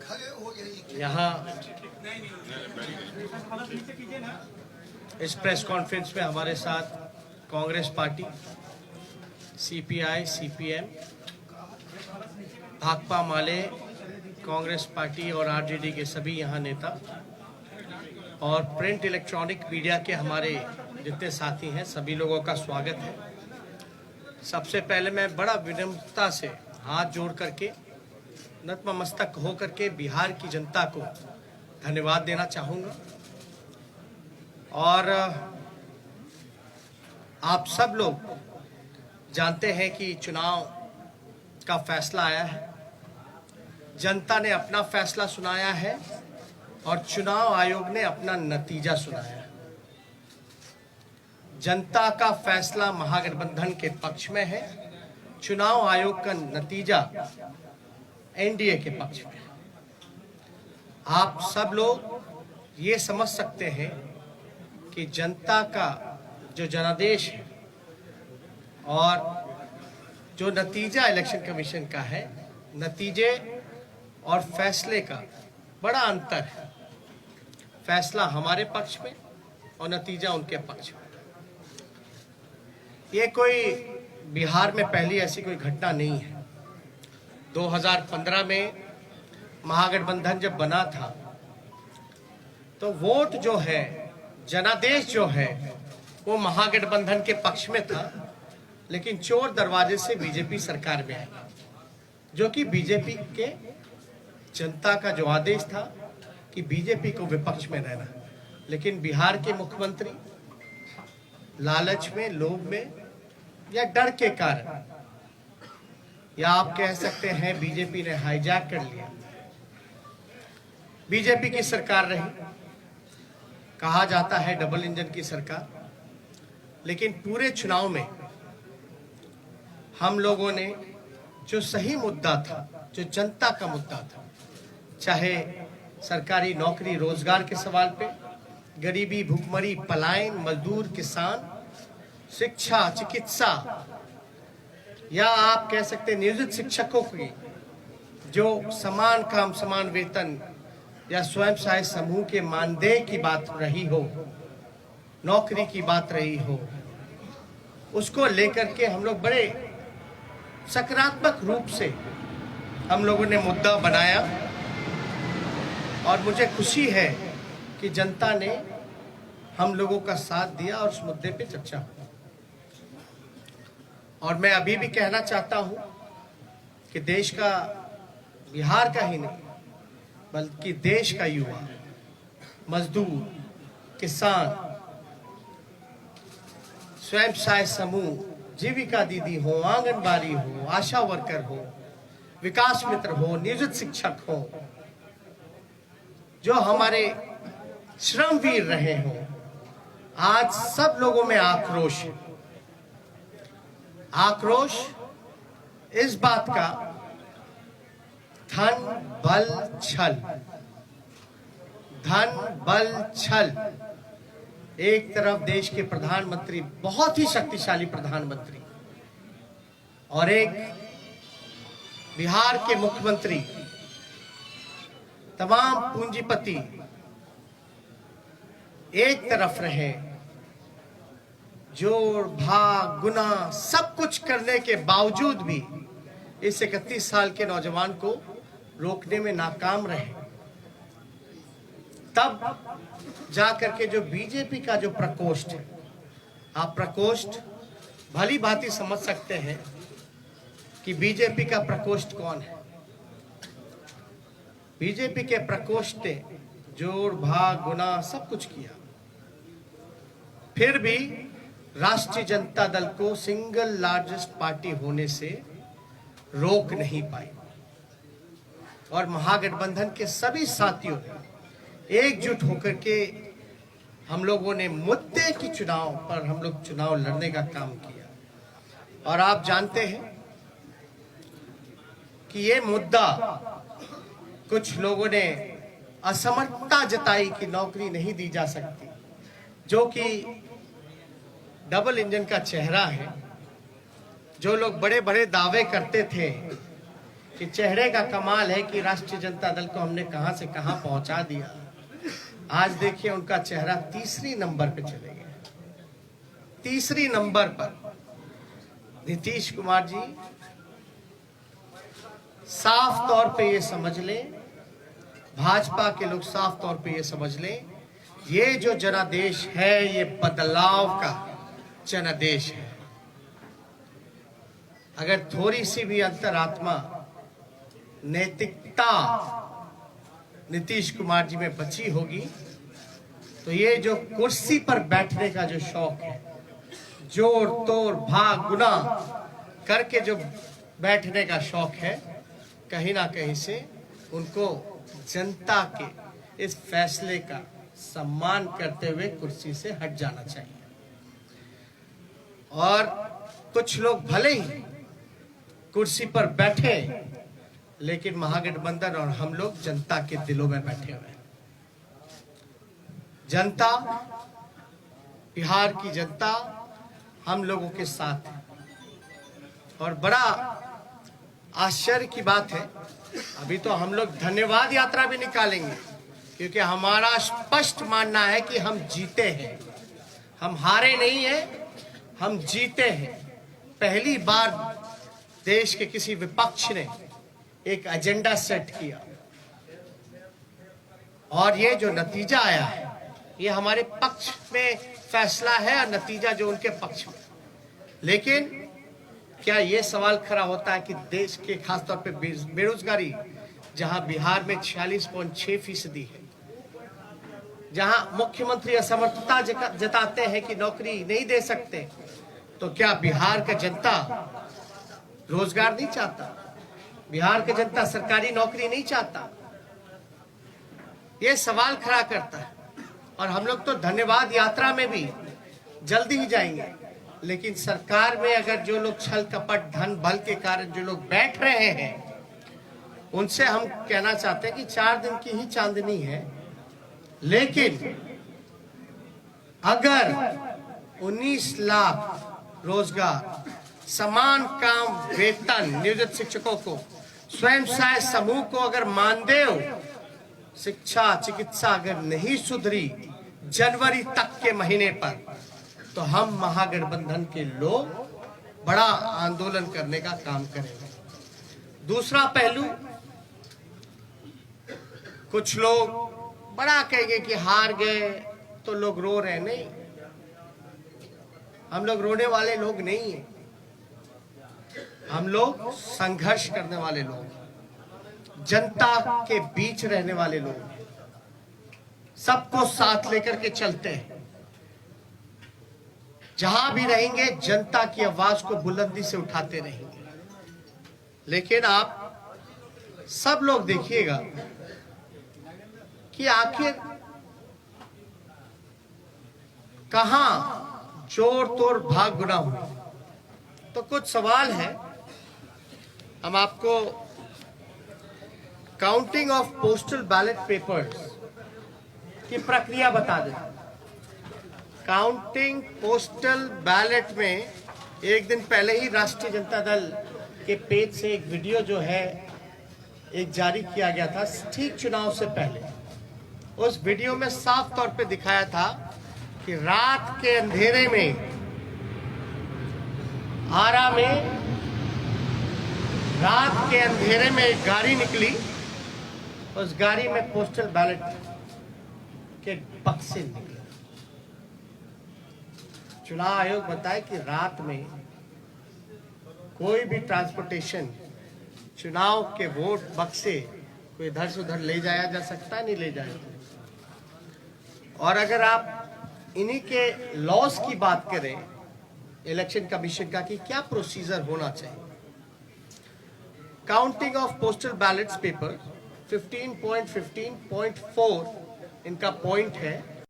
यहाँ इस press conference में हमारे साथ Congress party, CPI, CPM, Bhakpa Male, Congress party और आरजेडी के सभी यहाँ नेता और प्रिंट इलेक्ट्रॉनिक मीडिया के हमारे जितने साथी हैं, सभी लोगों का स्वागत है। सबसे पहले मैं बड़ा विनम्रता से हाथ जोड़ करके, नतमस्तक हो करके बिहार की जनता को धन्यवाद देना चाहूँगा। और आप सब लोग जानते हैं कि चुनाव का फैसला आया है, जनता ने अपना फैसला सुनाया है और चुनाव आयोग ने अपना नतीजा सुनाया है। जनता का फैसला महागठबंधन के पक्ष में है, चुनाव आयोग का नतीजा एनडीए के पक्ष में है। आप सब लोग ये समझ सकते हैं कि जनता का जो जनादेश है और जो नतीजा इलेक्शन कमीशन का है, नतीजे और फैसले का बड़ा अंतर है। फैसला हमारे पक्ष में और नतीजा उनके पक्ष में। ये कोई बिहार में पहली ऐसी कोई घटना नहीं है। 2015 में महागठबंधन जब बना था तो वोट जो है, जनादेश जो है, वो महागठबंधन के पक्ष में था, लेकिन चोर दरवाजे से बीजेपी सरकार में आई, जो कि बीजेपी के जनता का जो आदेश था कि बीजेपी को विपक्ष में रहना। लेकिन बिहार के मुख्यमंत्री लालच में, लोभ में या डर के कारण, या आप कह सकते हैं बीजेपी ने हाईजैक कर लिया। बीजेपी की सरकार रही, कहा जाता है डबल इंजन की सरकार, लेकिन पूरे चुनाव में हम लोगों ने जो सही मुद्दा था, जो जनता का मुद्दा था, चाहे सरकारी नौकरी रोजगार के सवाल पे, गरीबी, भूखमरी, पलायन, मजदूर, किसान, शिक्षा, चिकित्सा, या आप कह सकते हैं नियोजित शिक्षकों की जो समान काम समान वेतन या स्वयं सहायता समूह के मानदेय की बात रही हो, नौकरी की बात रही हो, उसको लेकर के हम लोग बड़े सकारात्मक रूप से हम लोगों ने मुद्दा बनाया और मुझे खुशी है कि जनता ने हम लोगों का साथ दिया और उस मुद्दे पे चर्चा हुई। और मैं अभी भी कहना चाहता हूं कि देश का, बिहार का ही नहीं बल्कि देश का युवा, मजदूर, किसान, स्वयं सहायता समूह, जीविका दीदी हो, आंगनबाड़ी हो, आशा वर्कर हो, विकास मित्र हो, नियोजित शिक्षक हो, जो हमारे श्रमवीर रहे हो, आज सब लोगों में आक्रोश है। आक्रोश इस बात का, धन बल छल, धन बल छल। एक तरफ देश के प्रधानमंत्री, बहुत ही शक्तिशाली प्रधानमंत्री, और एक बिहार के मुख्यमंत्री, तमाम पूंजीपति एक तरफ रहे, जोड़ भाग गुना सब कुछ करने के बावजूद भी इस 31 साल के नौजवान को रोकने में नाकाम रहे। तब जाकर के जो बीजेपी का जो प्रकोष्ठ है, आप प्रकोष्ठ भली भांति समझ सकते हैं कि बीजेपी का प्रकोष्ठ कौन है। बीजेपी के प्रकोष्ठ ने जोड़ भाग गुना सब कुछ किया, फिर भी राष्ट्रीय जनता दल को सिंगल लार्जेस्ट पार्टी होने से रोक नहीं पाई। और महागठबंधन के सभी साथियों ने एकजुट होकर के हम लोगों ने मुद्दे की चुनाव पर हम लोग चुनाव लड़ने का काम किया। और आप जानते हैं कि ये मुद्दा, कुछ लोगों ने असमर्थता जताई कि नौकरी नहीं दी जा सकती, जो कि डबल इंजन का चेहरा है। जो लोग बड़े बड़े दावे करते थे कि चेहरे का कमाल है कि राष्ट्रीय जनता दल को हमने कहां से कहां पहुंचा दिया। आज देखिए उनका चेहरा तीसरी नंबर पे चले गए, तीसरी नंबर पर। नीतीश कुमार जी, साफ तौर पे ये समझ लें, भाजपा के लोग साफ तौर पे ये समझ लें, ये जो जनादेश है ये बदलाव का जनादेश है। अगर थोड़ी सी भी अंतरात्मा, नैतिकता नीतीश कुमार जी में बची होगी तो ये जो कुर्सी पर बैठने का जो शौक है, जोर तोड़ भाग गुना करके जो बैठने का शौक है, कहीं ना कहीं से उनको जनता के इस फैसले का सम्मान करते हुए कुर्सी से हट जाना चाहिए। और कुछ लोग भले ही कुर्सी पर बैठे, लेकिन महागठबंधन और हम लोग जनता के दिलों में बैठे हुए हैं। जनता, बिहार की जनता हम लोगों के साथ है। और बड़ा आश्चर्य की बात है, अभी तो हम लोग धन्यवाद यात्रा भी निकालेंगे, क्योंकि हमारा स्पष्ट मानना है कि हम जीते हैं, हम हारे नहीं हैं, हम जीते हैं। पहली बार देश के किसी विपक्ष ने एक एजेंडा सेट किया और ये जो नतीजा आया है ये हमारे पक्ष में फैसला है और नतीजा जो उनके पक्ष में। लेकिन क्या ये सवाल खड़ा होता है कि देश के खासतौर पे बेरोजगारी, जहां बिहार में 46.6% है, जहां मुख्यमंत्री असमर्थता जताते हैं कि नौकरी नहीं दे सकते, तो क्या बिहार का जनता रोजगार नहीं चाहता? बिहार का जनता सरकारी नौकरी नहीं चाहता? ये सवाल खड़ा करता है। और हम लोग तो धन्यवाद यात्रा में भी जल्दी ही जाएंगे, लेकिन सरकार में अगर जो लोग छल कपट धन बल के कारण जो लोग बैठ रहे हैं, उनसे हम कहना चाहते हैं कि 4 दिन की ही चांदनी है, लेकिन अगर 19 लाख रोजगार, समान काम वेतन नियोजित शिक्षकों को, स्वयं सहायता समूह को अगर मानदेय, शिक्षा चिकित्सा अगर नहीं सुधरी जनवरी तक के महीने पर, तो हम महागठबंधन के लोग बड़ा आंदोलन करने का काम करेंगे। दूसरा पहलू, कुछ लोग बड़ा कहेंगे कि हार गए तो लोग रो रहे। नहीं, हम लोग रोने वाले लोग नहीं हैं, हम लोग संघर्ष करने वाले लोग, जनता के बीच रहने वाले लोग, सबको साथ लेकर के चलते हैं। जहां भी रहेंगे जनता की आवाज को बुलंदी से उठाते रहेंगे। लेकिन आप सब लोग देखिएगा कि आखिर कहां जोर तोड़ भाग गुना हुई। तो कुछ सवाल है, हम आपको counting of postal ballot papers की प्रक्रिया बता दें। काउंटिंग पोस्टल बैलेट में एक दिन पहले ही राष्ट्रीय जनता दल के पेज से एक वीडियो जो है एक जारी किया गया था, ठीक चुनाव से पहले। उस वीडियो में साफ तौर पे दिखाया था कि रात के अंधेरे में आरा में रात के अंधेरे में एक गाड़ी निकली, उस गाड़ी में पोस्टल बैलेट के बक्से निकले। चुनाव आयोग बताए कि रात में कोई भी ट्रांसपोर्टेशन, चुनाव के वोट बक्से कोई इधर से उधर ले जाया जा सकता, नहीं ले जाया। और अगर आप इन्हीं के लॉस की बात करें इलेक्शन कमीशन का कि क्या प्रोसीजर होना चाहिए, counting of postal ballets paper 15.15.4 इनका पॉइंट है